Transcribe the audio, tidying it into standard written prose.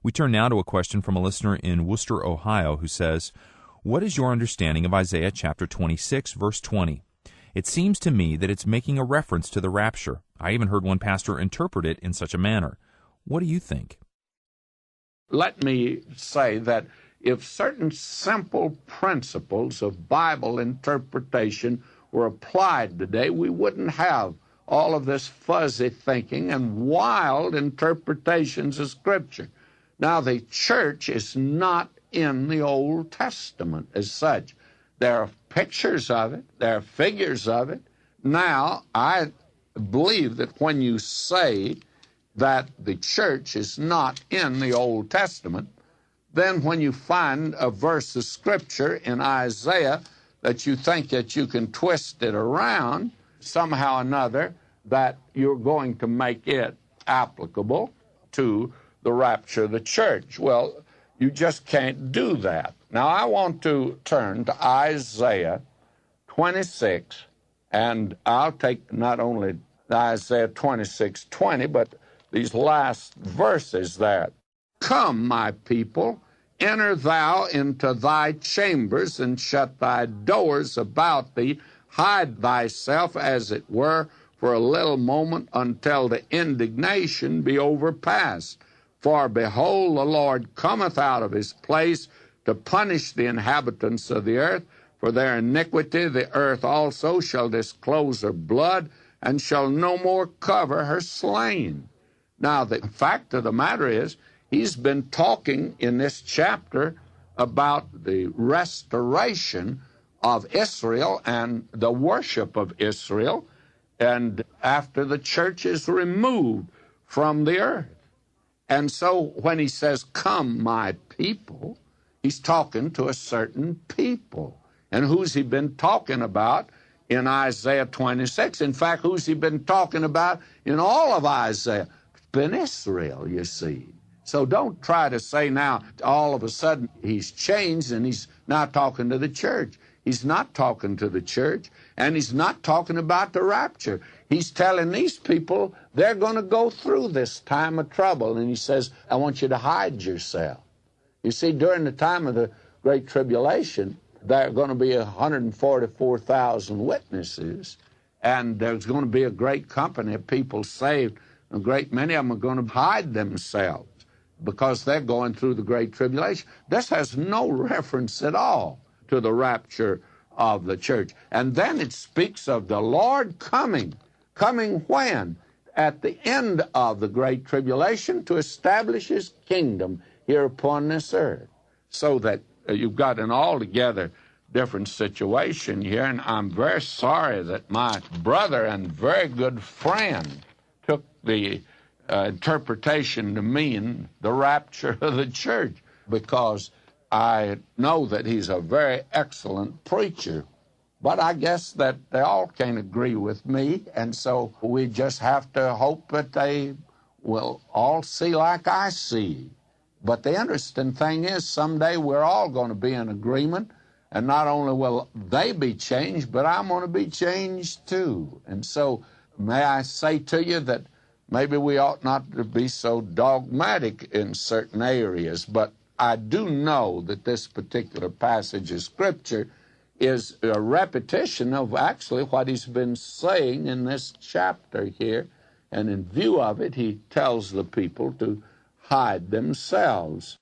We turn now to a question from a listener in Worcester, Ohio, who says, "What is your understanding of Isaiah chapter 26, verse 20? It seems to me that it's making a reference to the rapture. I even heard one pastor interpret it in such a manner. What do you think?" Let me say that if certain simple principles of Bible interpretation were applied today, we wouldn't have all of this fuzzy thinking and wild interpretations of Scripture. Now, the church is not in the Old Testament as such. There are pictures of it. There are figures of it. Now, I believe that when you say that the church is not in the Old Testament, then when you find a verse of Scripture in Isaiah that you think that you can twist it around somehow or another, that you're going to make it applicable to the rapture of the church. Well, you just can't do that. Now, I want to turn to Isaiah 26, and I'll take not only Isaiah 26:20, but these last verses there. "Come, my people, enter thou into thy chambers, and shut thy doors about thee. Hide thyself, as it were, for a little moment, until the indignation be overpast. For behold, the Lord cometh out of his place to punish the inhabitants of the earth. For their iniquity the earth also shall disclose her blood, and shall no more cover her slain." Now, the fact of the matter is, he's been talking in this chapter about the restoration of Israel and the worship of Israel, and after the church is removed from the earth. And so when he says, "Come, my people," he's talking to a certain people. And who's he been talking about in Isaiah 26? In fact, who's he been talking about in all of Isaiah? It's been Israel, you see. So don't try to say now, all of a sudden, he's changed and he's now talking to the church. He's not talking to the church, and he's not talking about the rapture. He's telling these people they're going to go through this time of trouble, and he says, I want you to hide yourself. You see, during the time of the Great Tribulation, there are going to be 144,000 witnesses, and there's going to be a great company of people saved. A great many of them are going to hide themselves because they're going through the Great Tribulation. This has no reference at all to the rapture of the church. And then it speaks of the Lord coming. Coming when? At the end of the Great Tribulation to establish his kingdom here upon this earth. So that you've got an altogether different situation here, and I'm very sorry that my brother and very good friend took the interpretation to mean the rapture of the church, because I know that he's a very excellent preacher, but I guess that they all can't agree with me, and so we just have to hope that they will all see like I see. But the interesting thing is, someday we're all going to be in agreement, and not only will they be changed, but I'm going to be changed too. And so may I say to you that maybe we ought not to be so dogmatic in certain areas, but I do know that this particular passage of Scripture is a repetition of actually what he's been saying in this chapter here. And in view of it, he tells the people to hide themselves.